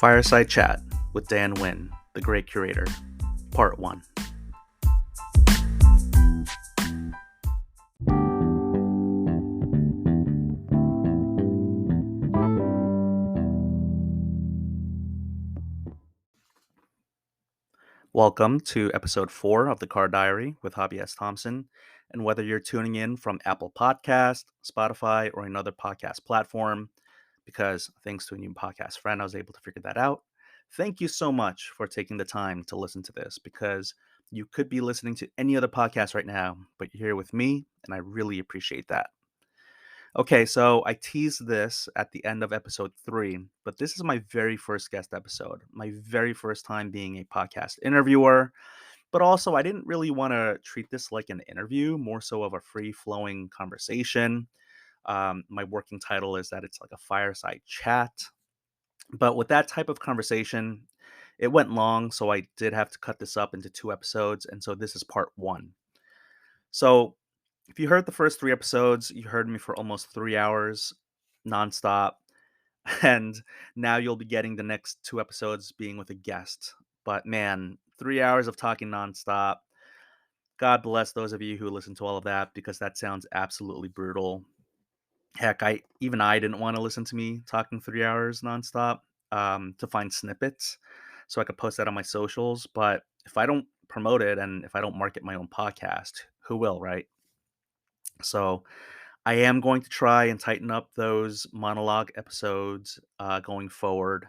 Fireside Chat with Nguyen, the Great Curator, Part 1. Welcome to episode 4 of the Car Diary with Hobby S. Thompson. And whether you're tuning in from Apple Podcast, Spotify, or another podcast platform, because thanks to a new podcast friend, I was able to figure that out. Thank you so much for taking the time to listen to this, because you could be listening to any other podcast right now, but you're here with me, and I really appreciate that. Okay, so I teased this at the end of episode 3, but this is my very first guest episode, my very first time being a podcast interviewer. But also, I didn't really want to treat this like an interview, more so of a free flowing conversation. My working title is that it's like a fireside chat. But with that type of conversation, it went long, so I did have to cut this up into 2 episodes. And so this is part 1. So if you heard the first 3 episodes, you heard me for almost 3 hours nonstop. And now you'll be getting the next 2 episodes being with a guest. But man, 3 hours of talking nonstop. God bless those of you who listen to all of that, because that sounds absolutely brutal. Heck, I didn't want to listen to me talking 3 hours nonstop to find snippets so I could post that on my socials. But if I don't promote it and if I don't market my own podcast, who will, right? So I am going to try and tighten up those monologue episodes going forward.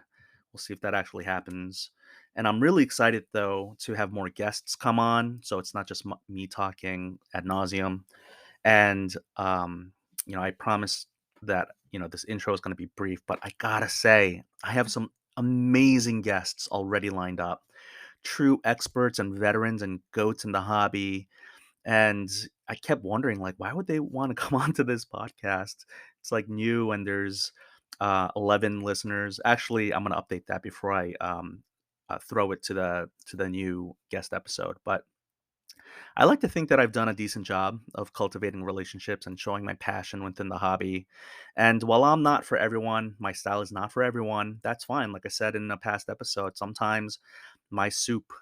We'll see if that actually happens. And I'm really excited, though, to have more guests come on. So it's not just me talking ad nauseum. And, I promise that, this intro is going to be brief. But I got to say, I have some amazing guests already lined up. True experts and veterans and goats in the hobby. And I kept wondering, like, why would they want to come onto this podcast? It's like new, and there's 11 listeners. Actually, I'm gonna update that before I throw it to the new guest episode. But I like to think that I've done a decent job of cultivating relationships and showing my passion within the hobby. And while I'm not for everyone, my style is not for everyone. That's fine. Like I said in a past episode, sometimes my soup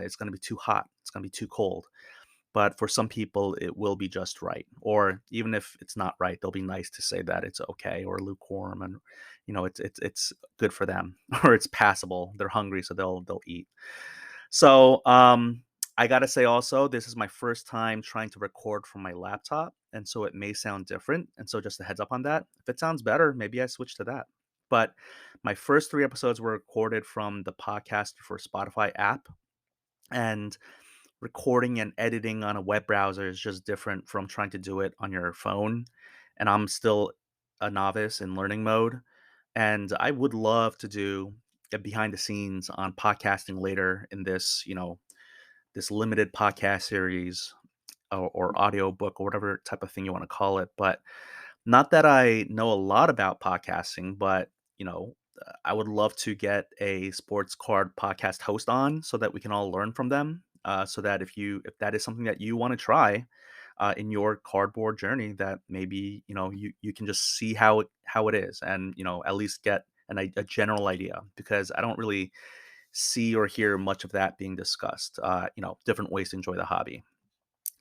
is going to be too hot. It's going to be too cold, but for some people it will be just right. Or even if it's not right, they'll be nice to say that it's okay or lukewarm, and it's good for them or it's passable. They're hungry, so they'll eat. So I gotta say also, this is my first time trying to record from my laptop, and so it may sound different. And so just a heads up on that. If it sounds better, maybe I switch to that. But my first 3 episodes were recorded from the podcast for Spotify app, and recording and editing on a web browser is just different from trying to do it on your phone. And I'm still a novice in learning mode. And I would love to do a behind the scenes on podcasting later in this, this limited podcast series, or audio book, or whatever type of thing you want to call it. But not that I know a lot about podcasting, but I would love to get a sports card podcast host on so that we can all learn from them. So that if that is something that you want to try in your cardboard journey, that maybe you can just see how it is, and at least get a general idea, because I don't really see or hear much of that being discussed. Different ways to enjoy the hobby.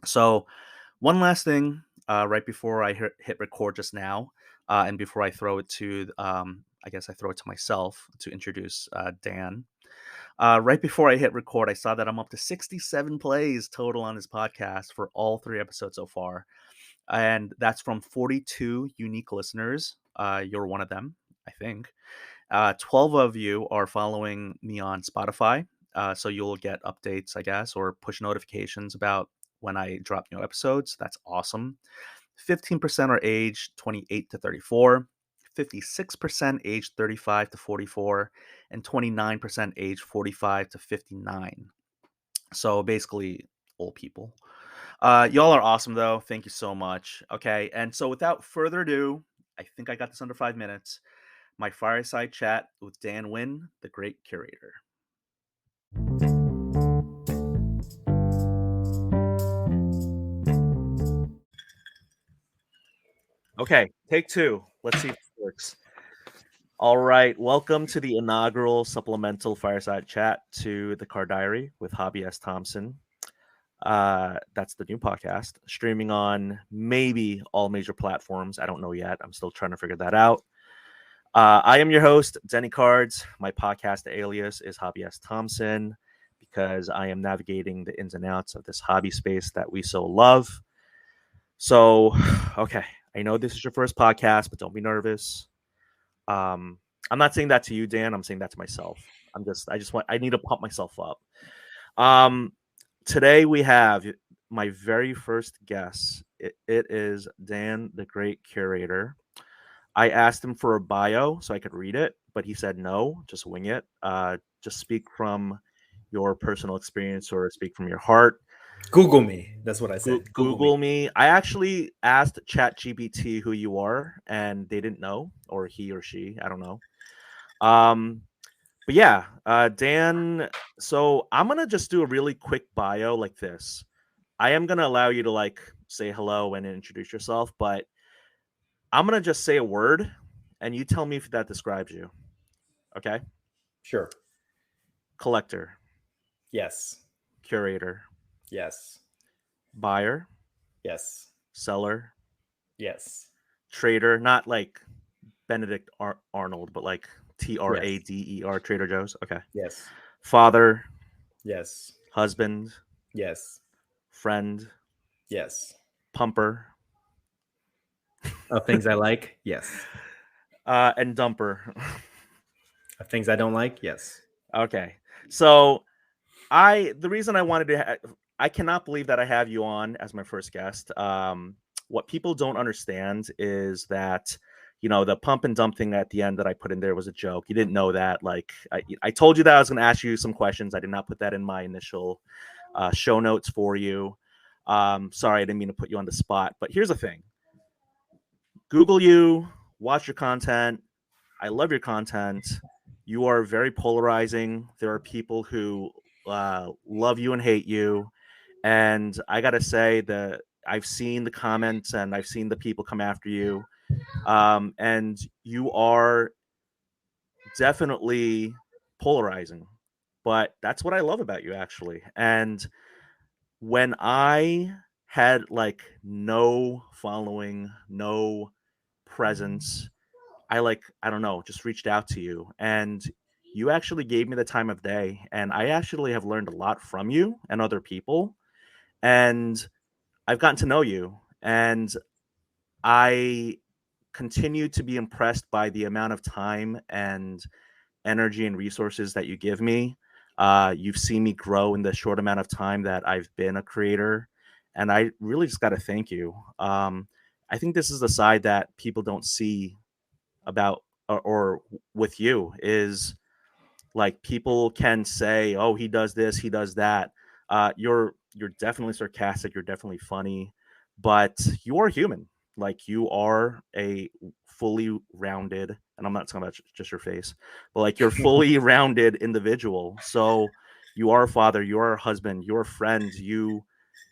So one last thing, right before I hit record just now, and before I throw it to, I guess I throw it to myself to introduce Dan. Right before I hit record, I saw that I'm up to 67 plays total on this podcast for all 3 episodes so far. And that's from 42 unique listeners. You're one of them, I think. 12 of you are following me on Spotify. So you'll get updates, I guess, or push notifications about when I drop new episodes. That's awesome. 15% are aged 28 to 34, 56% aged 35 to 44, and 29% aged 45 to 59. So basically, old people. Y'all are awesome, though. Thank you so much. Okay, and so without further ado, I think I got this under 5 minutes. My fireside chat with Nguyen, the Great Curator. Okay, take 2. Let's see if this works. All right, welcome to the inaugural supplemental fireside chat to the Car Diary with Hobby S. Thompson. That's the new podcast, streaming on maybe all major platforms. I don't know yet. I'm still trying to figure that out. I am your host, Denny Cards. My podcast alias is Hobby S. Thompson because I am navigating the ins and outs of this hobby space that we so love. So, okay, I know this is your first podcast, but don't be nervous. I'm not saying that to you, Dan. I'm saying that to myself. I need to pump myself up. Um, Today we have my very first guest. It is Dan, the great curator. I asked him for a bio so I could read it, but he said no, just wing it. Just speak from your personal experience or speak from your heart. Google me. That's what I said. Google me. I actually asked ChatGPT who you are, and they didn't know, or he or she. I don't know. But yeah, Dan. So I'm gonna just do a really quick bio like this. I am gonna allow you to like say hello and introduce yourself, but I'm gonna just say a word, and you tell me if that describes you. Okay. Sure. Collector, Yes. curator, Yes. buyer, Yes. seller, Yes. trader. Not like Benedict Arnold, but like Yes. TRADER, Trader Joe's. Okay. Yes. Father, Yes. husband, Yes. friend, Yes. pumper, Of things I like? Yes. and dumper. Of things I don't like? Yes. Okay. So the reason I wanted to I cannot believe that I have you on as my first guest. What people don't understand is that the pump and dump thing at the end that I put in there was a joke. You didn't know that. Like I told you that I was going to ask you some questions. I did not put that in my initial show notes for you. Sorry, I didn't mean to put you on the spot. But here's the thing: Google you, watch your content. I love your content. You are very polarizing. There are people who love you and hate you. And I got to say that I've seen the comments and I've seen the people come after you. And you are definitely polarizing. But that's what I love about you, actually. And when I had like no following, no presence, I don't know, just reached out to you and you actually gave me the time of day. And I actually have learned a lot from you and other people. And I've gotten to know you. And I continue to be impressed by the amount of time and energy and resources that you give me. You've seen me grow in the short amount of time that I've been a creator. And I really just got to thank you. I think this is the side that people don't see about or with you is like people can say, "Oh, he does this, he does that." You're definitely sarcastic. You're definitely funny, but you are human. Like you are a fully rounded, and I'm not talking about just your face, but like you're fully rounded individual. So you are a father, you are a husband, you're a friend. You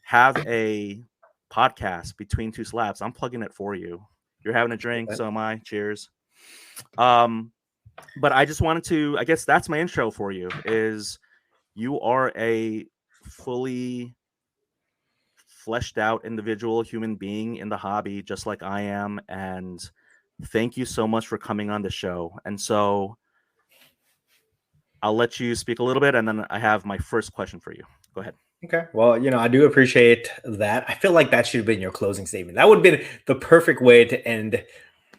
have a podcast between two slaps. I'm plugging it for you. You're having a drink, so am I. Cheers. Um, but I just wanted to, I guess that's my intro for you is you are a fully fleshed out individual human being in the hobby, just like I am. And thank you so much for coming on the show. And so I'll let you speak a little bit. And then I have my first question for you. Go ahead. Okay. Well, I do appreciate that. I feel like that should have been your closing statement. That would have been the perfect way to end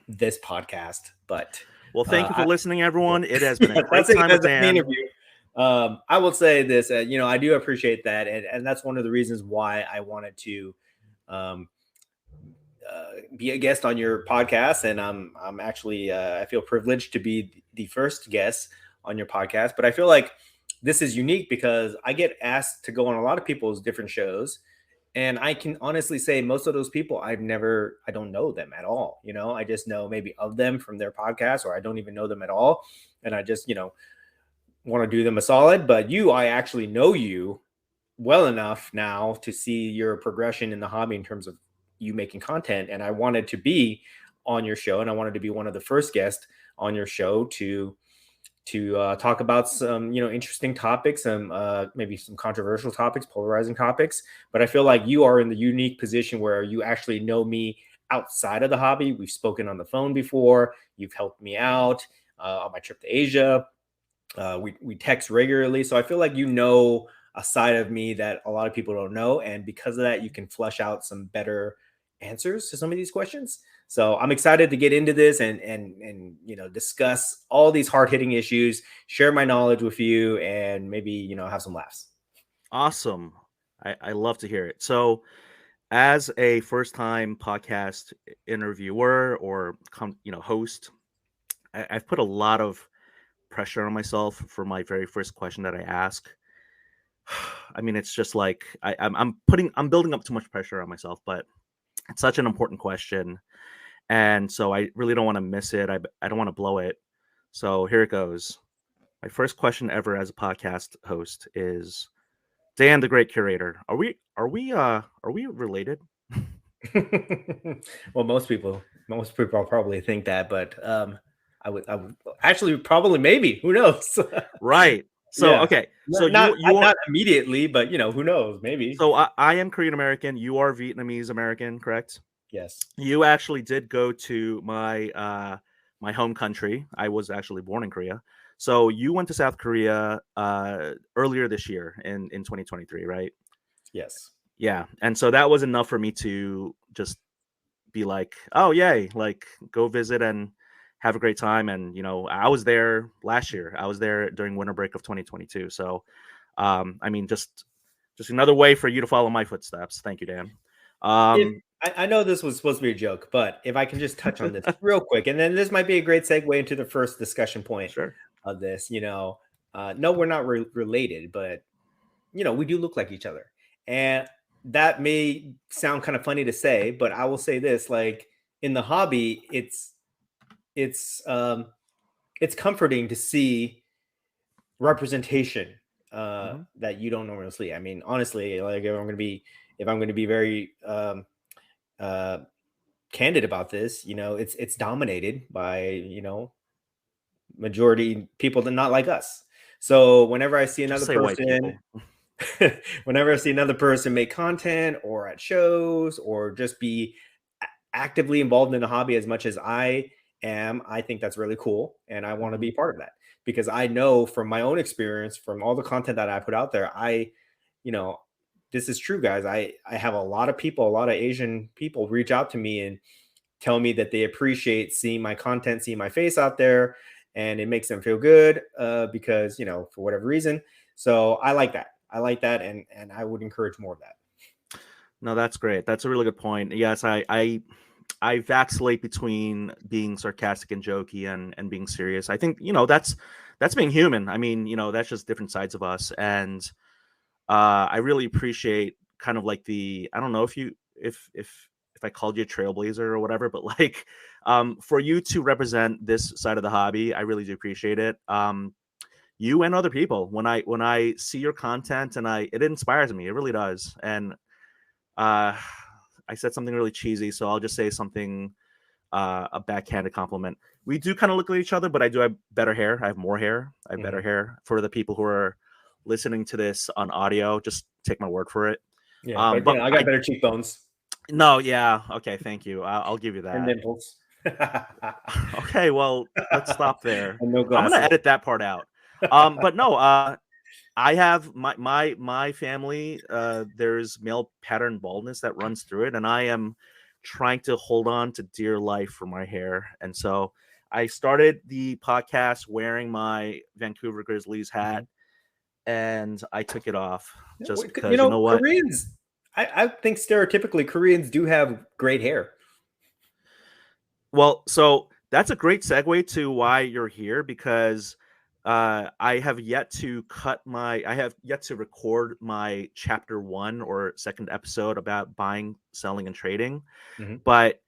this podcast. But well, thank you for listening, everyone. It has been a great time with Dan. Interview. I will say this, I do appreciate that. And that's one of the reasons why I wanted to be a guest on your podcast. And I'm actually, I feel privileged to be the first guest on your podcast. But I feel like this is unique because I get asked to go on a lot of people's different shows. And I can honestly say most of those people I don't know them at all. I just know maybe of them from their podcast, or I don't even know them at all. And I just, want to do them a solid. But I actually know you well enough now to see your progression in the hobby in terms of you making content. And I wanted to be on your show, and I wanted to be one of the first guests on your show to talk about some interesting topics, some maybe some controversial topics, polarizing topics. But I feel like you are in the unique position where you actually know me outside of the hobby. We've spoken on the phone before. You've helped me out on my trip to Asia. We text regularly, so I feel like a side of me that a lot of people don't know, and because of that, you can flush out some better answers to some of these questions. So I'm excited to get into this and discuss all these hard hitting issues, share my knowledge with you, and maybe have some laughs. Awesome. I love to hear it. So, as a first time podcast interviewer or host, I've put a lot of pressure on myself for my very first question that I ask. I mean, it's just like I'm building up too much pressure on myself, but it's such an important question, and so I really don't want to miss it. I don't want to blow it. So here it goes. My first question ever as a podcast host is, Dan, the great curator. Are we related? Well, most people probably think that, but I would actually probably maybe who knows? Right. So Yeah, okay. So not not you are not immediately, but who knows? Maybe. so I am Korean American. You are Vietnamese American, correct? Yes. You actually did go to my home country. I was actually born in Korea. So you went to South Korea earlier this year in 2023, right? Yes. Yeah. And so that was enough for me to just be like, oh yay, like go visit and have a great time. And I was there last year. I was there during winter break of 2022. So I mean, just another way for you to follow my footsteps. Thank you, Dan. If Um, I know this was supposed to be a joke, but if I can just touch on this real quick, and then this might be a great segue into the first discussion point sure. of this. No, we're not related, but we do look like each other, and that may sound kind of funny to say, but I will say this: like in the hobby, it's um, it's comforting to see representation Hmm. that you don't normally see. I mean, honestly, like if I'm going to be very uh, candid about this, it's dominated by majority people that not like us. So whenever I see Just another say white person, people. whenever I see another person make content or at shows or just be actively involved in the hobby as much as I am, I think that's really cool, and I want to Hmm. be part of that because I know from my own experience, from all the content that I put out there, you know, this is true, guys. I have a lot of people, a lot of Asian people reach out to me and tell me that they appreciate seeing my content, seeing my face out there, and it makes them feel good because for whatever reason. So I like that. I like that, and I would encourage more of that. No, that's great. That's a really good point. Yes, I vacillate between being sarcastic and jokey and being serious. I think that's being human. I mean, that's just different sides of us, and I really appreciate kind of like I don't know if I called you a trailblazer or whatever, but like for you to represent this side of the hobby, I really do appreciate it. You and other people, when I see your content and it inspires me, it really does. And uh, I said something really cheesy, so I'll just say something a backhanded compliment. We do kind of look at each other, but I do have better hair. I have more hair. I have better Mhm. hair. For the people who are listening to this on audio, just take my word for it. Yeah, but But I got better cheekbones no, yeah, okay, thank you. I'll give you and that. dimples Okay, well, let's stop there. and no I'm gonna glasses. edit that part out. But no, I have my family. There's male pattern baldness that runs through it, and I am trying to hold on to dear life for my hair. And so I started the podcast wearing my Vancouver Grizzlies hat, Mhm. and I took it off Yeah, just because you know what? Koreans. I think stereotypically Koreans do have great hair. Well, so that's a great segue to why you're here because I have yet to I have yet to record my chapter one or second episode about buying, selling, and trading. Mhm. But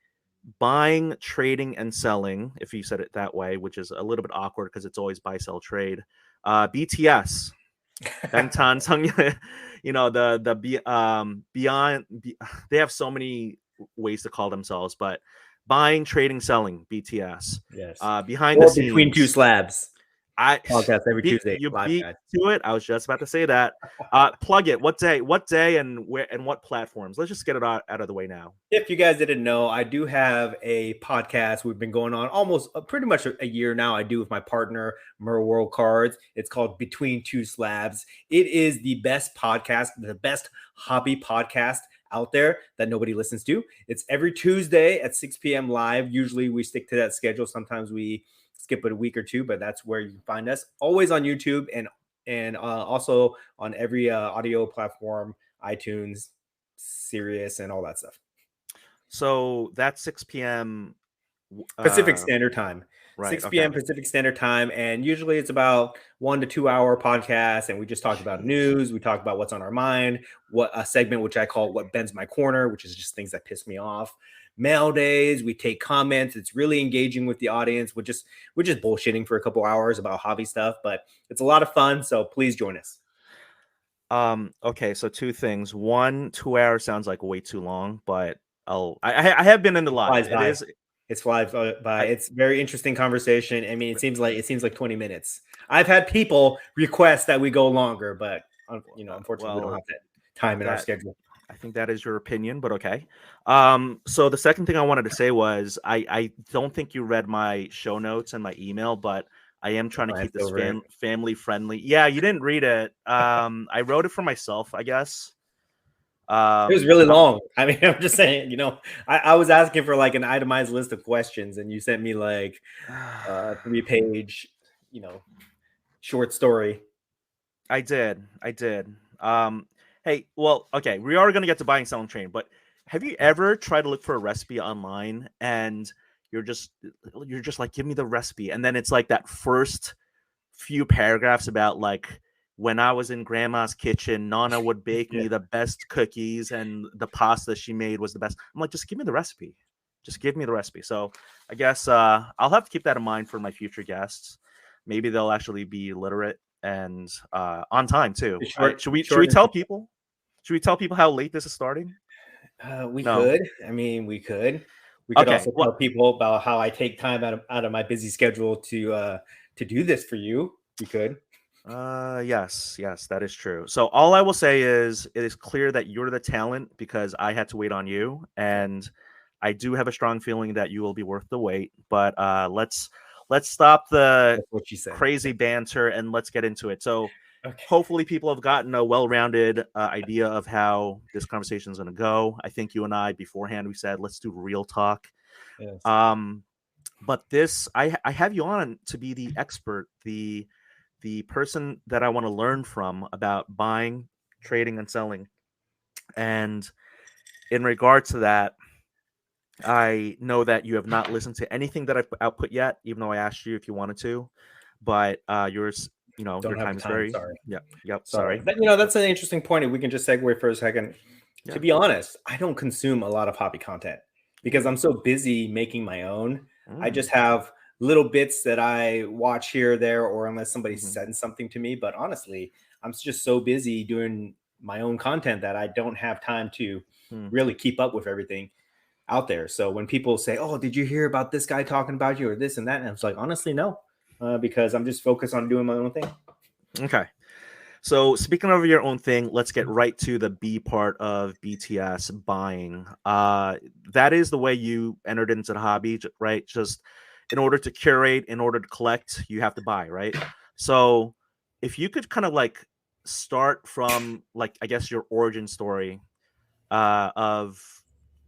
buying, trading, and selling, if you said it that way, which is a little bit awkward because it's always buy, sell, trade. BTS, Bangtan, Sung, the beyond. They have so many ways to call themselves, but Buying, trading, selling, BTS. Yes. Behind the Or between two scenes. slabs. I Podcast every Tuesday. you Live beat guys. to it. I was just about to say that. Plug it. What day, and where, and what platforms? Let's just get it out of the way now. If you guys didn't know, I do have a podcast. We've been going on almost pretty much a year now. I do with my partner, Mer World Cards. It's called Between Two Slabs. It is the best podcast, the best hobby podcast out there that nobody listens to. It's every Tuesday at 6 p.m. live. Usually we stick to that schedule. Sometimes we skip it a week or two, but that's where you can find us. Always on YouTube and also on every audio platform, iTunes, Sirius, and all that stuff. So that's 6 p.m. Pacific Standard Time. Right. 6 p.m. Okay. Pacific Standard Time. And usually it's about 1 to 2 hour podcast. And we just talk about news. We talk about what's on our mind, what a segment, which I call What Bends My Corner, which is just things that piss me off. Mail days, we take comments. It's really engaging with the audience. We're just bullshitting for a couple hours about hobby stuff, but it's a lot of fun. So please join us. Okay, so two things. One, 2 hours sounds like way too long, but I have been in the live. Flies It by. is. It's flies by. I, It's very interesting conversation. I mean, it seems like 20 minutes. I've had people request that we go longer, but unfortunately, we don't have that time in our that schedule. I think that is your opinion, but okay. So the second thing I wanted to say was I don't think you read my show notes and my email, but I am trying to keep Glanced this over it. family friendly. Yeah, you didn't read it. I wrote it for myself, I guess. It was really long. I mean, I'm just saying, I was asking for like an itemized list of questions, and you sent me like a 3-page, short story. I did. Hey, well, okay, we are gonna get to buying, selling, trading, but have you ever tried to look for a recipe online and you're just like, give me the recipe, and then it's like that first few paragraphs about like when I was in grandma's kitchen, Nana would bake Yeah. me the best cookies and the pasta she made was the best. I'm like, just give me the recipe. Just give me the recipe. So I guess I'll have to keep that in mind for my future guests. Maybe they'll actually be literate and on time too. Should we Short. tell people? Should we tell people how late this is starting? We No. could. I mean, we could. We could Okay. also tell people about how I take time out of my busy schedule to do this for you. We could. Yes, that is true. So all I will say is it is clear that you're the talent because I had to wait on you, and I do have a strong feeling that you will be worth the wait. But let's stop the That's what she said. crazy banter and let's get into it. So Okay. hopefully people have gotten a well-rounded idea of how this conversation is going to go. I think you and I beforehand we said let's do real talk. Yes. But this I have you on to be the expert, the person that I want to learn from about buying, trading, and selling. And in regard to that, I know that you have not listened to anything that I've output yet, even though I asked you if you wanted to. But yours, Don't your have time the is time. very. Sorry. Yep. Sorry. Sorry. But, that's an interesting point. If we can just segue for a second. Yeah. To be honest, I don't consume a lot of hobby content because I'm so busy making my own. I just have little bits that I watch here or there, or unless somebody sends something to me. But honestly, I'm just so busy doing my own content that I don't have time to really keep up with everything out there. So when people say, "Oh, did you hear about this guy talking about you or this and that?" and I was like, honestly, no, because I'm just focused on doing my own thing. Okay. So speaking of your own thing, let's get right to the B part of BTS buying. That is the way you entered into the hobby, right? Just in order to curate, in order to collect, you have to buy, right? So if you could kind of like start from like I guess your origin story of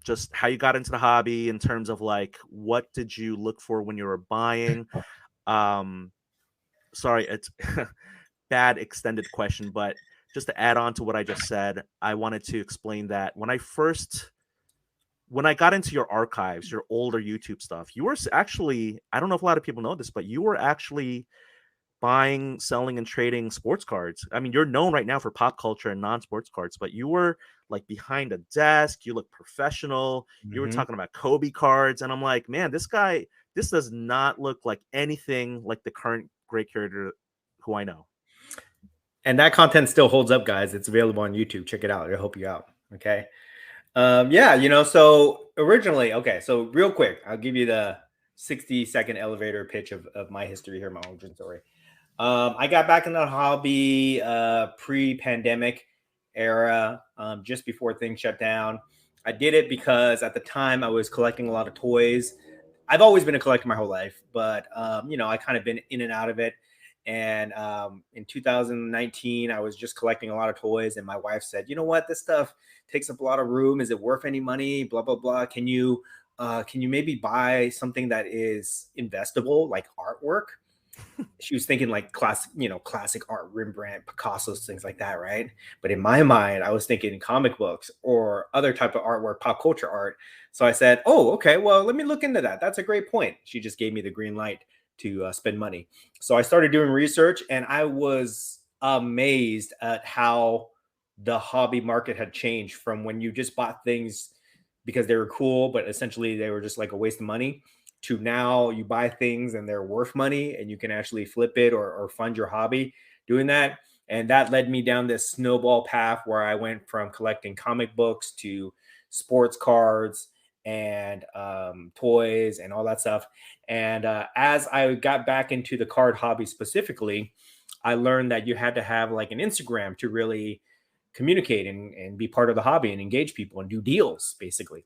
just how you got into the hobby in terms of like what did you look for when you were buying? Um, sorry, it's bad extended question, but just to add on to what I just said, I wanted to explain that when I got into your archives, your older YouTube stuff, you were actually, I don't know if a lot of people know this, but you were actually buying, selling, and trading sports cards. I mean, you're known right now for pop culture and non-sports cards, but you were like behind a desk, you look professional, you were talking about Kobe cards, and I'm like, man, this does not look like anything like the current great curator who I know. And that content still holds up, guys. It's available on YouTube. Check it out. It'll help you out. Okay. Yeah, so originally, okay, so real quick, I'll give you the 60-second elevator pitch of my history here, my origin story. I got back in the hobby pre-pandemic era, just before things shut down. I did it because at the time I was collecting a lot of toys. I've always been a collector my whole life, but I kind of been in and out of it. And in 2019, I was just collecting a lot of toys, and my wife said, "You know what? This stuff takes up a lot of room. Is it worth any money? Blah blah blah. Can you maybe buy something that is investable, like artwork?" She was thinking like classic art, Rembrandt, Picasso's, things like that, right? But in my mind, I was thinking comic books or other type of artwork, pop culture art. So I said, "Oh, okay, well, let me look into that. That's a great point." She just gave me the green light to spend money. So I started doing research, and I was amazed at how the hobby market had changed from when you just bought things because they were cool, but essentially they were just like a waste of money, to now you buy things and they're worth money and you can actually flip it or fund your hobby doing that. And that led me down this snowball path where I went from collecting comic books to sports cards and toys and all that stuff. And as I got back into the card hobby specifically, I learned that you had to have like an Instagram to really communicate and be part of the hobby and engage people and do deals basically.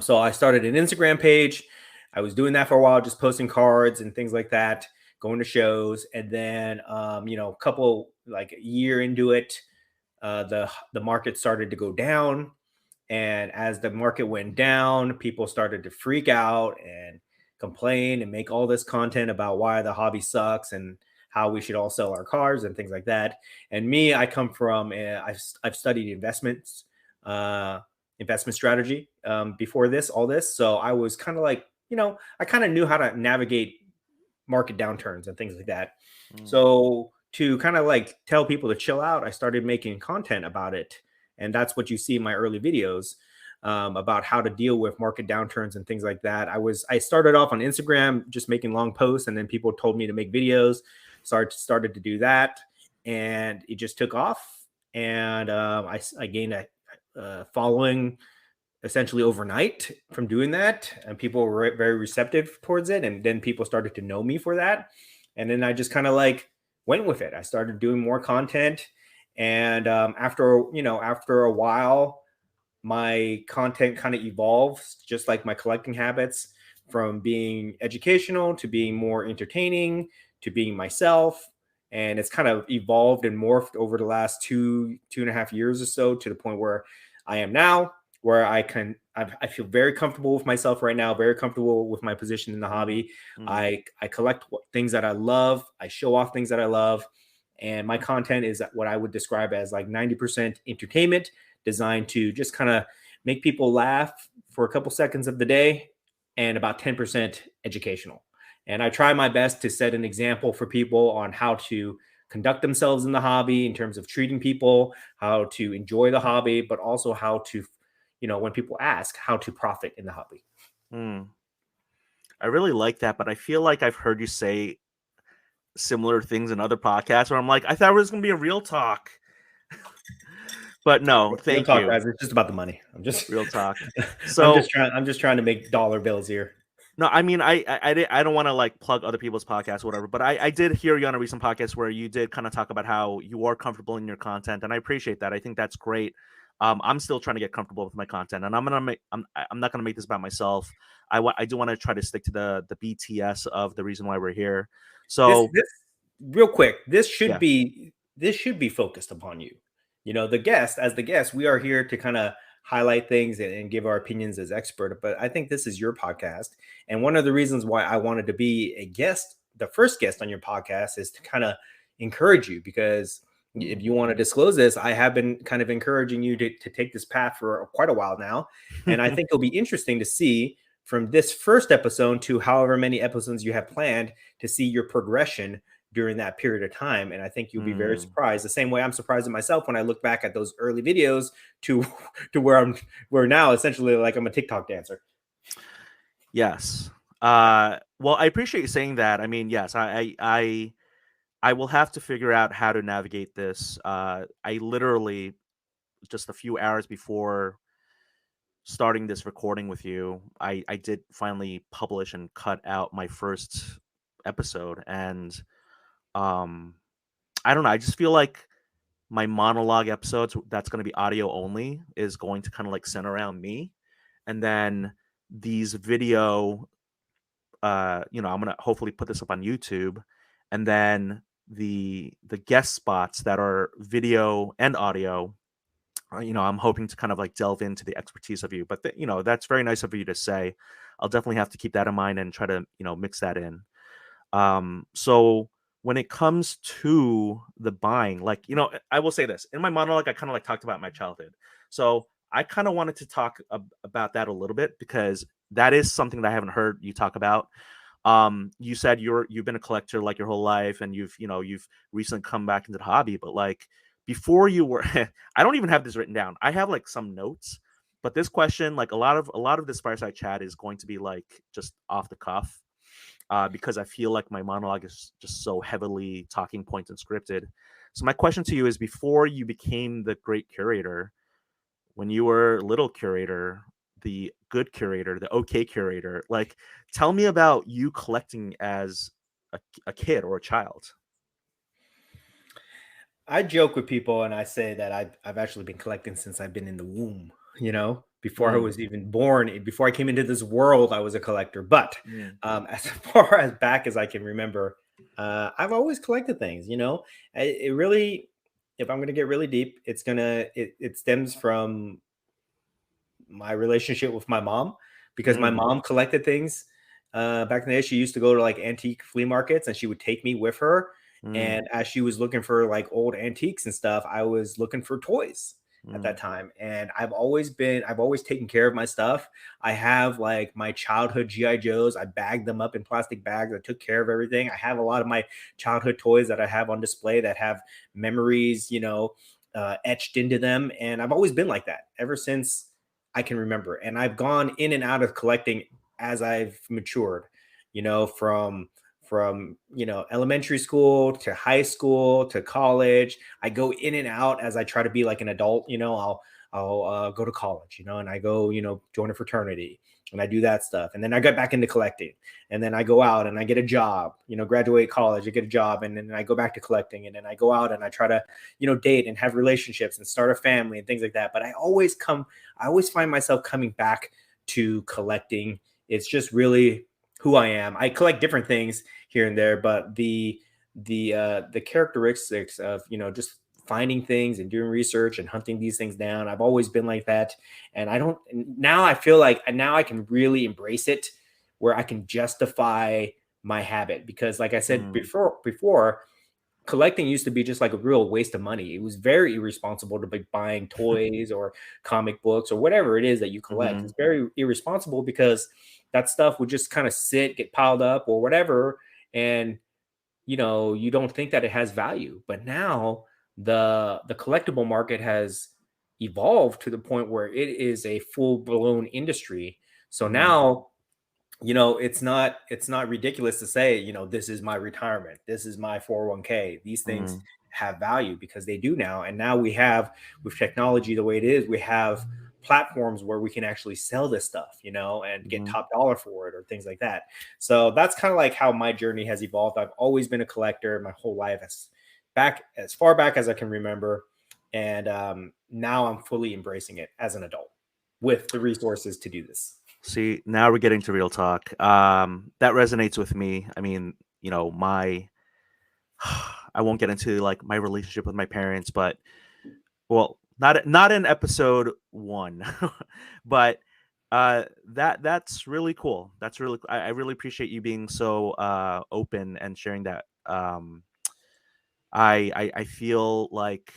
So I started an Instagram page. I was doing that for a while, just posting cards and things like that, going to shows, and then a couple like a year into it, the market started to go down, and as the market went down, people started to freak out and complain and make all this content about why the hobby sucks and how we should all sell our cars and things like that. And me, I come from, I've studied uh, investment strategy before all this. So I was kind of like, I kind of knew how to navigate market downturns and things like that. Mm. So to kind of like tell people to chill out, I started making content about it. And that's what you see in my early videos, about how to deal with market downturns and things like that. I started off on Instagram just making long posts, and then people told me to make videos. So I started to do that, and it just took off. And I gained a following essentially overnight from doing that, and people were very receptive towards it, and then people started to know me for that. And then I just kind of like went with it. I started doing more content, and after a while, my content kind of evolves, just like my collecting habits, from being educational to being more entertaining to being myself. And it's kind of evolved and morphed over the last 2.5 years or so, to the point where I am now, where I feel very comfortable with myself right now, very comfortable with my position in the Mm. hobby. Mm. I collect things that I love, I show off things that I love, and my content is what I would describe as like 90% entertainment, designed to just kind of make people laugh for a couple seconds of the day, and about 10% educational. And I try my best to set an example for people on how to conduct themselves in the hobby in terms of treating people, how to enjoy the hobby, but also how to, when people ask, how to profit in the hobby. Mm. I really like that, but I feel like I've heard you say similar things in other podcasts where I'm like, I thought it was going to be a real talk. But no, Real thank talk, you. guys. It's just about the money. I'm just, Real talk. I'm just So, trying. I'm just trying to make dollar bills here. no, I mean, I don't want to like plug other people's podcasts or whatever, but I did hear you on a recent podcast where you did kind of talk about how you are comfortable in your content, and I appreciate that. I think that's great. I'm still trying to get comfortable with my content, and I'm not gonna make this about myself. I do want to try to stick to the BTS of the reason why we're here. So This real quick. yeah, This should be focused upon you. The guest, as the guest, we are here to kind of highlight things and give our opinions as expert. But I think this is your podcast, and one of the reasons why I wanted to be a guest, the first guest on your podcast, is to kind of encourage you, because if mm. you want to disclose this, I have been kind of encouraging you to take this path for quite a while now. And I think it'll be interesting to see from this first episode to however many episodes you have planned, to see your progression during that period of time. And I think you'll be very Mm. surprised, the same way I'm surprised at myself when I look back at those early videos to to where now essentially like I'm a TikTok dancer. Yes. Well, I appreciate you saying that. I mean, yes, I will have to figure out how to navigate this. I literally just a few hours before starting this recording with you, I did finally publish and cut out my first episode, and um I don't know, I just feel like my monologue episodes that's going to be audio only is going to kind of like center around me, and then these video, I'm going to hopefully put this up on YouTube, and then the guest spots that are video and audio, I'm hoping to kind of like delve into the expertise of you. But that's very nice of you to say. I'll definitely have to keep that in mind and try to mix that in. So when it comes to the buying, like, I will say this in my monologue, I kind of like talked about my childhood. So I kind of wanted to talk about that a little bit, because that is something that I haven't heard you talk about. You said you've been a collector like your whole life, and you've recently come back into the hobby, but like before you were I don't even have this written down. I have like some notes, but this question, like a lot of this fireside chat is going to be like just off the cuff, because I feel like my monologue is just so heavily talking points and scripted. So my question to you is: before you became the great curator, when you were little curator, the good curator, the okay curator, like, tell me about you collecting as a kid or a child. I joke with people and I say that I've actually been collecting since I've been in the womb, before I Mm, was even born, before I came into this world, I was a collector. But mm, as far as back as I can remember, I've always collected things, It really, if I'm going to get really deep, it stems from my relationship with my mom, because my mm, mom collected things. Back in the day, she used to go to like antique flea markets and she would take me with her. mm, And as she was looking for like old antiques and stuff, I was looking for toys at that mm, time. And I've always taken care of my stuff. I have like my childhood GI Joes. I bagged them up in plastic bags. I took care of everything. I have a lot of my childhood toys that I have on display that have memories, etched into them. And I've always been like that ever since I can remember. And I've gone in and out of collecting as I've matured, from elementary school to high school to college. I go in and out as I try to be like an adult. I'll go to college, and I go, join a fraternity, and I do that stuff, and then I get back into collecting, and then I go out and I get a job, graduate college, I get a job, and then I go back to collecting, and then I go out and I try to, date and have relationships and start a family and things like that. But I always find myself coming back to collecting. It's just really who I am. I collect different things here and there, but the characteristics of just finding things and doing research and hunting these things down, I've always been like that. And I don't now I feel like now I can really embrace it, where I can justify my habit, because like I said mm, before, collecting used to be just like a real waste of money. It was very irresponsible to be buying toys or comic books or whatever it is that you collect. mhm, It's very irresponsible because that stuff would just kind of sit, get piled up or whatever. And you don't think that it has value. But now the collectible market has evolved to the point where it is a full-blown industry. So mm, now, it's not ridiculous to say, this is my retirement, this is my 401k. These things mm, have value because they do now. And now we have, with technology the way it is, we have platforms where we can actually sell this stuff, and get mhm. top dollar for it or things like that. So that's kind of like how my journey has evolved. I've always been a collector my whole life, as far back as I can remember. And now I'm fully embracing it as an adult with the resources to do this. See, now we're getting to real talk. That resonates with me. I mean, my I won't get into like my relationship with my parents, but well, not in episode 1. But that's really cool. That's really I really appreciate you being so open and sharing that. I feel like,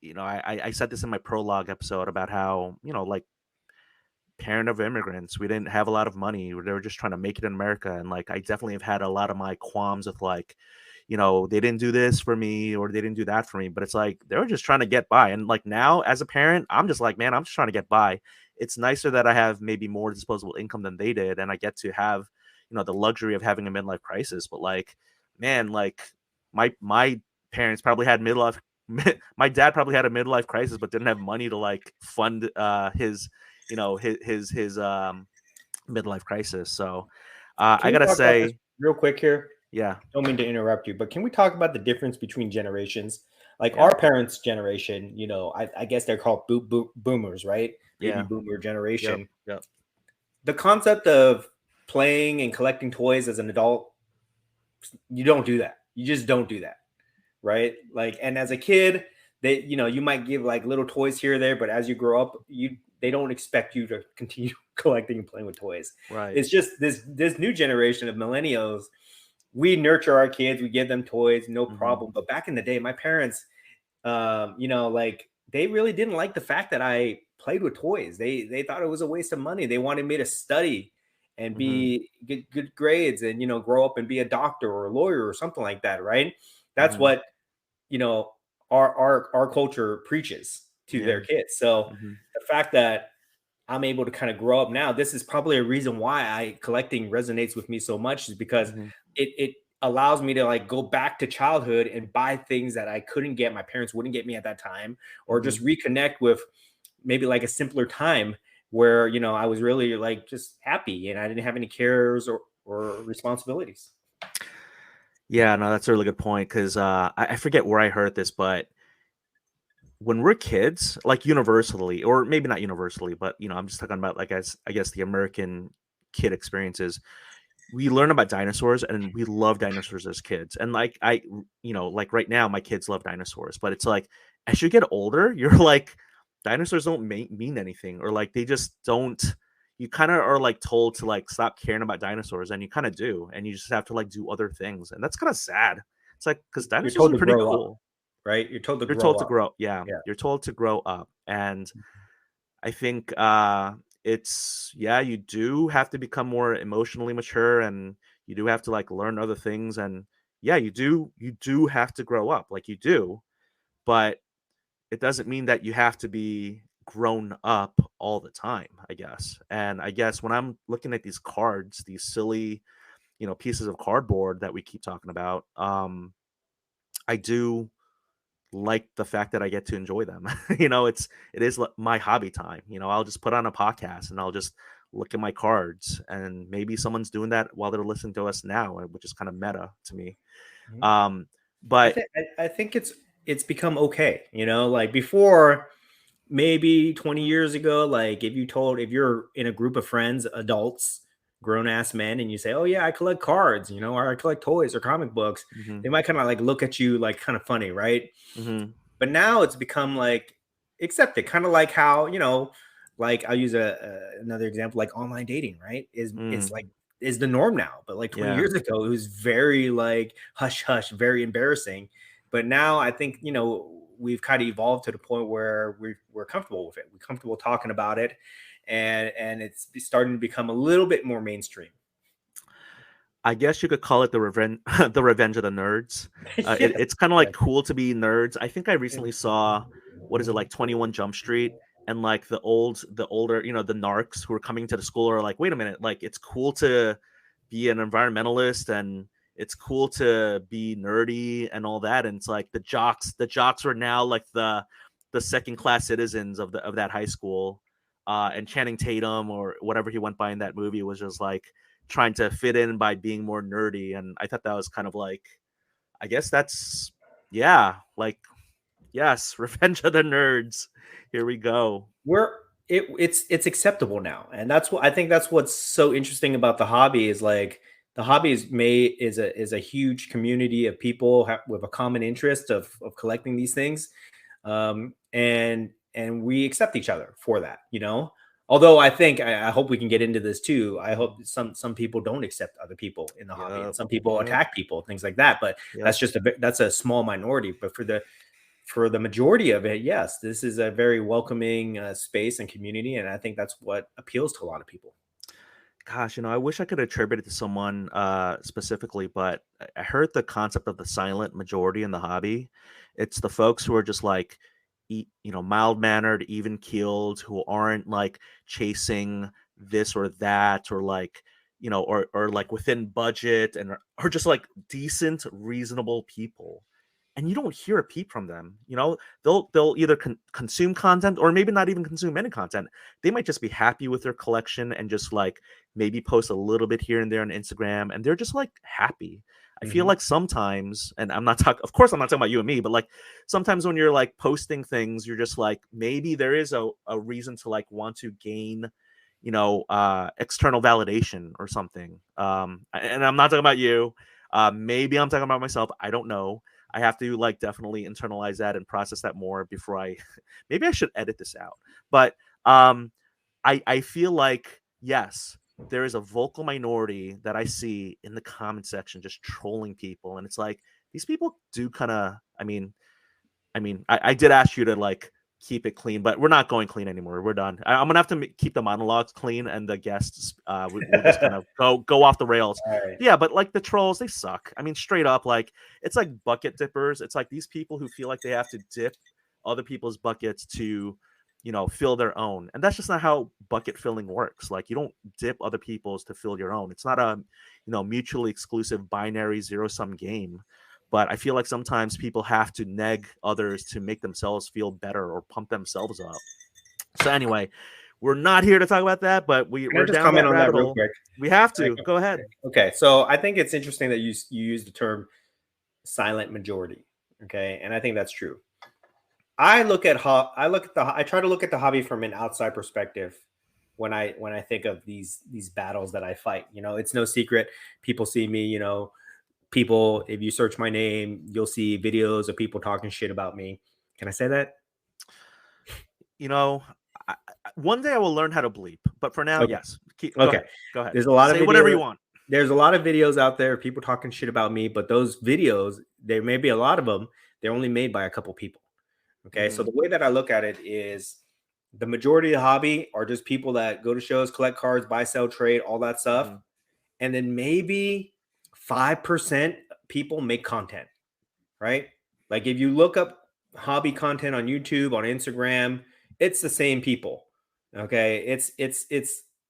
I said this in my prologue episode about how, like, parent of immigrants, we didn't have a lot of money. They were just trying to make it in America, and like I definitely have had a lot of my qualms with, like, they didn't do this for me or they didn't do that for me, but it's like they were just trying to get by. And like now as a parent, I'm just like, man, I'm just trying to get by. It's nicer that I have maybe more disposable income than they did, and I get to have, the luxury of having a midlife crisis. But like, man, like my parents probably had midlife my dad probably had a midlife crisis but didn't have money to like fund his his midlife crisis. So Can I we gotta talk about this say, real quick here? yeah, Don't mean to interrupt you, but can we talk about the difference between generations? Like yeah, our parents' generation, I guess they're called boomers, right? Baby yeah, boomer yep, generation. yep, The concept of playing and collecting toys as an adult, you don't do that. You just don't do that, right? Like, and as a kid, you might give like little toys here or there, but as you grow up, they don't expect you to continue collecting and playing with toys. right, It's just this new generation of millennials. We nurture our kids, we give them toys, no mm-hmm, problem. But back in the day, my parents, like they really didn't like the fact that I played with toys. They thought it was a waste of money. They wanted me to study and mm-hmm, be get good grades and grow up and be a doctor or a lawyer or something like that, right? That's mm-hmm, what you know our culture preaches to yeah, their kids. So mm-hmm, the fact that I'm able to kind of grow up now, this is probably a reason why I collecting resonates with me so much, is because mm-hmm, it allows me to like go back to childhood and buy things that I couldn't get, my parents wouldn't get me at that time, or mm-hmm. just reconnect with maybe like a simpler time where I was really like just happy and I didn't have any cares or responsibilities. Yeah, no, that's a really good point because I forget where I heard this, but when we're kids, like universally, or maybe not universally, but I'm just talking about like as I guess the American kid experiences. We learn about dinosaurs and we love dinosaurs as kids. And like like right now, my kids love dinosaurs, but it's like as you get older, you're like dinosaurs don't mean anything, or like they just don't. You kind of are like told to like stop caring about dinosaurs, and you kind of do, and you just have to like do other things, and that's kind of sad. It's like because You're dinosaurs told are to pretty grow up, cool. right? You're told to You're grow told to up. grow, yeah, Yeah. you're told to grow up, and I think it's yeah, you do have to become more emotionally mature, and you do have to like learn other things, and yeah, you do have to grow up, like you do, but it doesn't mean that you have to be grown up all the time, I guess. And I guess when I'm looking at these cards, these silly, pieces of cardboard that we keep talking about, I do like the fact that I get to enjoy them. It is my hobby time. I'll just put on a podcast and I'll just look at my cards, and maybe someone's doing that while they're listening to us now, which is kind of meta to me. Mhm. Um, I but think I think it's become okay. Like before, maybe 20 years ago, like if you're in a group of friends, adults, grown ass men, and you say, "Oh yeah, I collect cards," or I collect toys or comic books, hmm they might kind of like look at you like kind of funny, right? hmm But now it's become like accepted, kind of like how like I'll use another example, like online dating, right? Is mm, like is the norm now, but like 20 yeah, years ago, it was very like hush hush, very embarrassing. But now I think we've kind of evolved to the point where we're comfortable with it. We're comfortable talking about it, and it's starting to become a little bit more mainstream. I guess you could call it the revenge, the revenge of the nerds. Yes, It's kind of like yes. cool to be nerds. I think I recently saw, what is it, like 21 Jump Street, and like the older, the narcs who are coming to the school are like, wait a minute, like it's cool to be an environmentalist, and it's cool to be nerdy and all that. And it's like the jocks were now like the second class citizens of that high school. And Channing Tatum, or whatever he went by in that movie, was just like trying to fit in by being more nerdy. And I thought that was kind of like, I guess that's, yeah, like, yes, Revenge of the Nerds. Here we go. we're it's acceptable now, and that's what I think. That's what's so interesting about the hobby, is like the hobby is a huge community of people with a common interest of collecting these things, and we accept each other for that. Although I hope we can get into this too. I hope that some people don't accept other people in the hobby, and Yep. some people Yep. attack people, things like that. But Yep. that's a small minority. But for the majority of it, yes, this is a very welcoming space and community, and I think that's what appeals to a lot of people. Gosh, I wish I could attribute it to someone specifically, but I heard the concept of the silent majority in the hobby. It's the folks who are just like, mild mannered, even keeled, who aren't like chasing this or that, or like, or like within budget, and are just like decent, reasonable people. and you don't hear a peep from them. They'll either consume content or maybe not even consume any content. They might just be happy with their collection and just like maybe post a little bit here and there on Instagram, and they're just like happy. I feel Hmm. like sometimes, and I'm not talking, of course, I'm not talking about you and me, but like sometimes when you're like posting things, you're just like, maybe there is a reason to like want to gain, external validation or something. And I'm not talking about you. Maybe I'm talking about myself. I don't know. I have to like definitely internalize that and process that more before I maybe I should edit this out. But I feel like yes, there is a vocal minority that I see in the comment section just trolling people, and it's like these people do kind of. I did ask you to like keep it clean, but we're not going clean anymore. We're done. I'm gonna have to keep the monologues clean, and the guests, we just kind of go off the rails. All right. Yeah, but like the trolls, they suck. I mean, straight up, like it's like bucket dippers. It's like these people who feel like they have to dip other people's buckets to, fill their own, and that's just not how bucket filling works. Like you don't dip other people's to fill your own. It's not a, mutually exclusive binary zero sum game, but I feel like sometimes people have to neg others to make themselves feel better or pump themselves up. So anyway, we're not here to talk about that, but Can I we're just down comment that on that rabbit real hole. quick? We have Like, to go ahead. okay, so I think it's interesting that you use the term silent majority. Okay, and I think that's true. I try to look at the hobby from an outside perspective when I think of these battles that I fight. It's no secret. People see me. People. If you search my name, you'll see videos of people talking shit about me. Can I say that? You know, one day I will learn how to bleep, but for now, Okay. yes. Go Okay. ahead. Go ahead. There's a lot of Say whatever videos. you want. There's a lot of videos out there, people talking shit about me, but those videos, there may be a lot of them, they're only made by a couple people. Okay. So Mm-hmm. the way that I look at it is the majority of the hobby are just people that go to shows, collect cards, buy, sell, trade, all that stuff. Mm-hmm. And then maybe 5% people make content, right? Like if you look up hobby content on YouTube, on Instagram, it's the same people. Okay. It's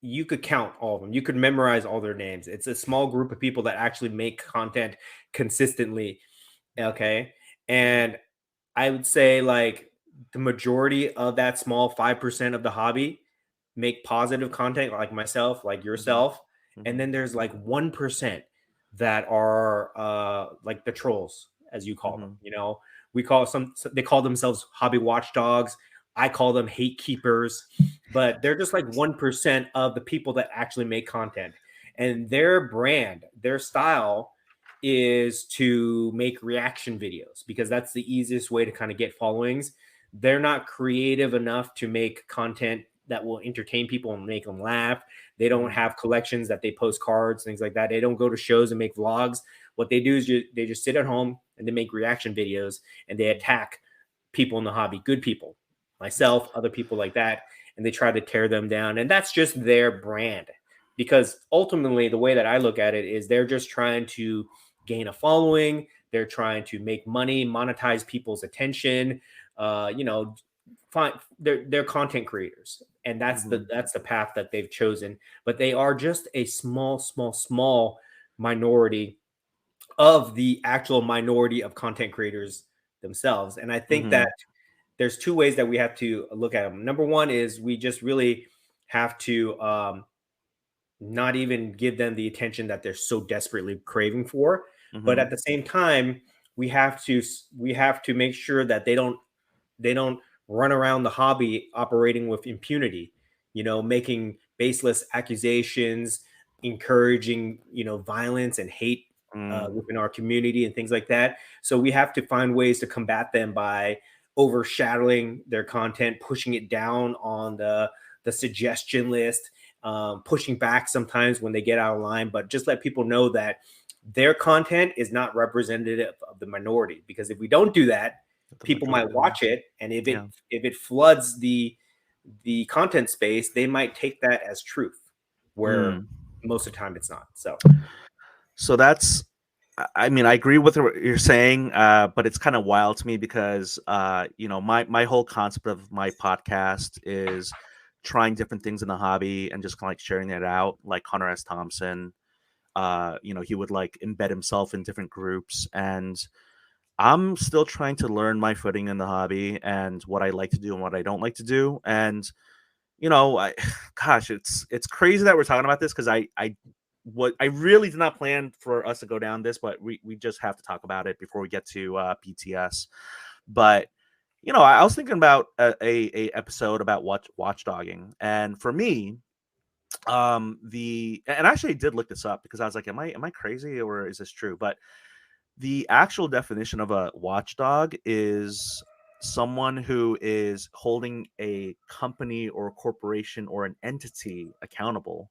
you could count all of them. You could memorize all their names. It's a small group of people that actually make content consistently. Okay. And I would say like the majority of that small 5% of the hobby make positive content like myself, like Mm-hmm. yourself. And Mm-hmm. then there's like 1% that are like the trolls, as you call them. Mm-hmm. We call they call themselves hobby watchdogs. I call them hate keepers, but they're just like 1% of the people that actually make content. And their brand, their style is to make reaction videos because that's the easiest way to kind of get followings. They're not creative enough to make content that will entertain people and make them laugh. They don't Mm-hmm. have collections that they post cards, things like that. They don't go to shows and make vlogs. What they do is they just sit at home and they make reaction videos and they attack people in the hobby, good people, myself, other people like that, and they try to tear them down. And that's just their brand. Because ultimately, the way that I look at it is they're just trying to gain a following. They're trying to make money, monetize people's attention. Find they're content creators, and Mm-hmm. that's the path that they've chosen. But they are just a small minority of the actual minority of content creators themselves. And I think Mm-hmm. that there's two ways that we have to look at them. Number one is we just really have to not even give them the attention that they're so desperately craving for. But Mm-hmm. at the same time, we have to make sure that they don't run around the hobby operating with impunity, making baseless accusations, encouraging, violence and hate Mm-hmm. within our community and things like that. So we have to find ways to combat them by overshadowing their content, pushing it down on the suggestion list, pushing back sometimes when they get out of line, but just let people know that their content is not representative of the minority. Because if we don't do that, The people might majority. watch it, and if it Yeah. if it floods the content space, they might take that as truth, where Mm. most of the time it's not. So So that's, I mean, I agree with what you're saying, but it's kind of wild to me because, my whole concept of my podcast is trying different things in the hobby and just kind of like sharing it out. Like Hunter S. Thompson, he would like embed himself in different groups, and I'm still trying to learn my footing in the hobby and what I like to do and what I don't like to do. And I gosh, it's crazy that we're talking about this because I really did not plan for us to go down this, but we just have to talk about it before we get to BTS. But I was thinking about a episode about watchdogging, and for me, the and actually I did look this up because I was like, am I crazy or is this true? But the actual definition of a watchdog is someone who is holding a company or a corporation or an entity accountable.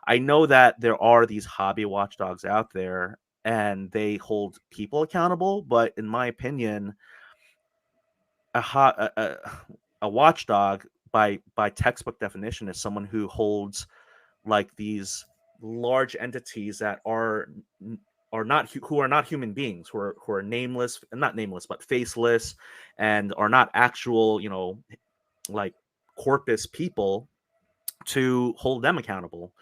I know that there are these hobby watchdogs out there and they hold people accountable, but in my opinion, a ho- a watchdog by textbook definition is someone who holds like these large entities that are not who are not human beings, who are nameless, not nameless but faceless, and are not actual like corpus people, to hold them accountable.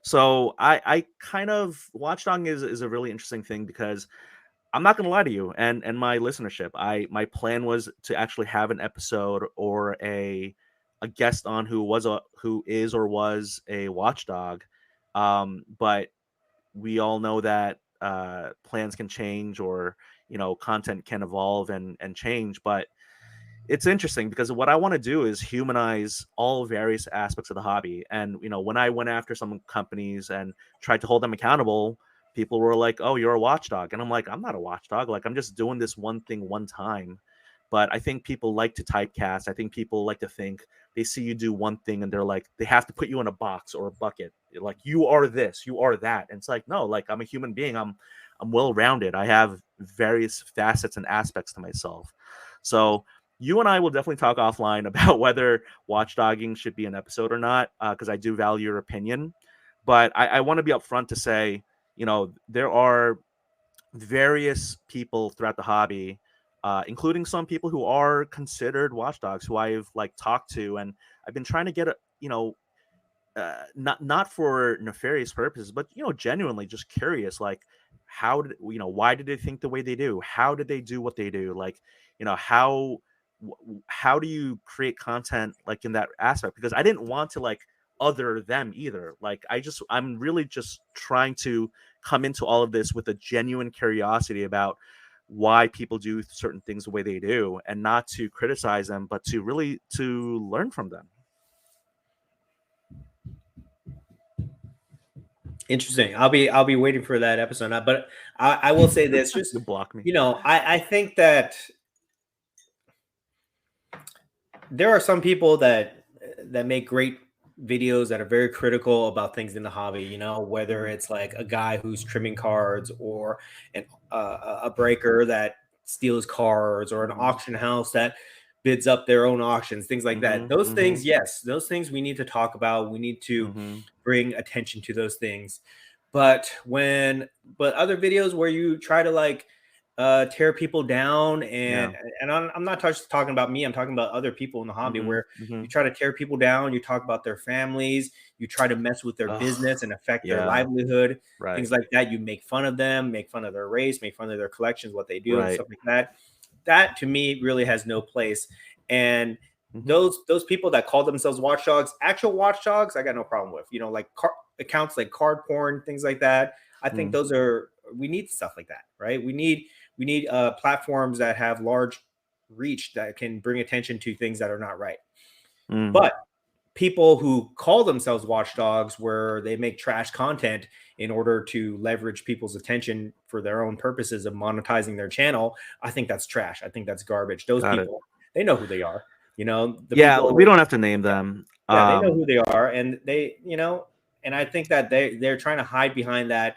So I kind of, watchdog is a really interesting thing because I'm not gonna lie to you and my listenership. My plan was to actually have an episode or a guest on who is or was a watchdog. But we all know that plans can change, or content can evolve and change. But it's interesting because what I want to do is humanize all various aspects of the hobby. And when I went after some companies and tried to hold them accountable, people were like, "Oh, you're a watchdog," and I'm like, "I'm not a watchdog. Like, I'm just doing this one thing one time." But I think people like to typecast. I think people like to think they see you do one thing and they're like, they have to put you in a box or a bucket. Like, you are this, you are that. And it's like, no, like, I'm a human being. I'm well rounded. I have various facets and aspects to myself. So you and I will definitely talk offline about whether watchdogging should be an episode or not, because I do value your opinion. But I want to be upfront to say, there are various people throughout the hobby, including some people who are considered watchdogs, who I've like talked to, and I've been trying to get not for nefarious purposes, but genuinely just curious, like how did why did they think the way they do? How did they do what they do? Like, how do you create content like in that aspect? Because I didn't want to like other them either. Like, I'm really just trying to come into all of this with a genuine curiosity about why people do certain things the way they do, and not to criticize them, but to really to learn from them. Interesting. I'll be waiting for that episode. But I will say this, just You block me. I think that there are some people that make great videos that are very critical about things in the hobby. Whether Mhm. it's like a guy who's trimming cards, or a breaker that steals cards, or an Mhm. auction house that bids up their own auctions, things like that. Mhm. Those things, Mhm. yes, those things we need to talk about. We need to Mhm. bring attention to those things. But but other videos where you try to like tear people down, Yeah. and I'm not just talking about me. I'm talking about other people in the hobby Mhm. where you Mhm. try to tear people down. You talk about their families. You try to mess with their Ugh. business and affect their Yeah. livelihood. Right. Things like that. You make fun of them, make fun of their race, make fun of their collections, what they do, and Right. stuff like that. That to me really has no place. And Mhm. those people that call themselves watchdogs, actual watchdogs, I got no problem with. Like accounts like card porn, things like that. I think Mm. those are, we need stuff like that, right? We need platforms that have large reach that can bring attention to things that are not right. Mm. But people who call themselves watchdogs, where they make trash content in order to leverage people's attention for their own purposes of monetizing their channel, I think that's trash. I think that's garbage. Those Got it. people, they know who they are. The Yeah, we people, don't have to name them. yeah, they know who they are, and and I think that they're trying to hide behind that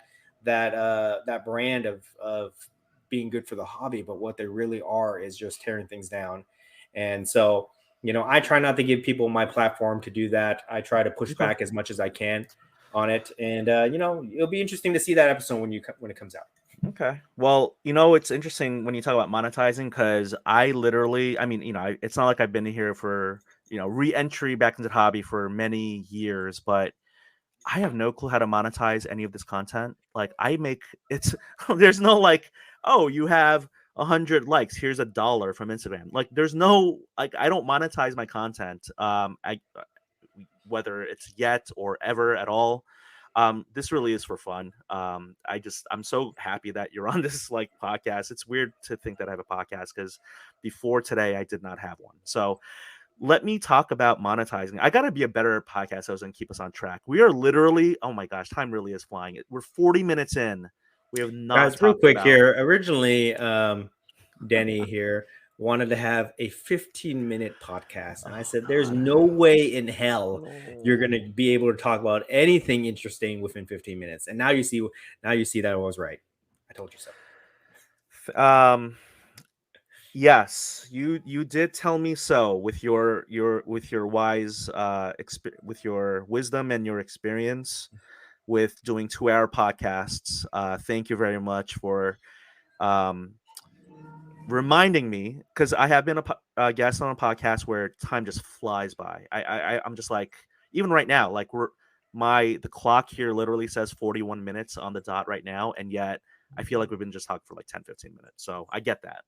brand of being good for the hobby, but what they really are is just tearing things down. And so, I try not to give people my platform to do that. I try to push Okay. back as much as I can on it, and it'll be interesting to see that episode when it comes out. Okay. Well, it's interesting when you talk about monetizing, because I literally, I mean, it's not like I've been here for, re-entry back into the hobby for many years, but I have no clue how to monetize any of this content. Like, I make it's there's no like, oh, you have 100 likes, here's $1 from Instagram. Like there's no, like I don't monetize my content. I Whether it's yet or ever at all. This really is for fun. I'm so happy that you're on this like podcast. It's weird to think that I have a podcast because before today I did not have one. So let me talk about monetizing. I gotta be a better podcast host and keep us on track. We are literally, oh my gosh, time really is flying. We're 40 minutes in. We have not Guys, real talked quick about. here. Originally, Denny here wanted to have a 15-minute podcast. And I Oh said, there's God, no way in hell you're no. going to be able to talk about anything interesting within 15 minutes. And now you see that I was right. I told you so. Um, yes, you did tell me so with your wise with your wisdom and your experience with doing 2-hour podcasts. Thank you very much for um reminding me, because I have been a guest on a podcast where time just flies by. I'm just like, even right now, like the clock here literally says 41 minutes on the dot right now, and yet I feel like we've been just talking for like 10, 15 minutes. So I get that.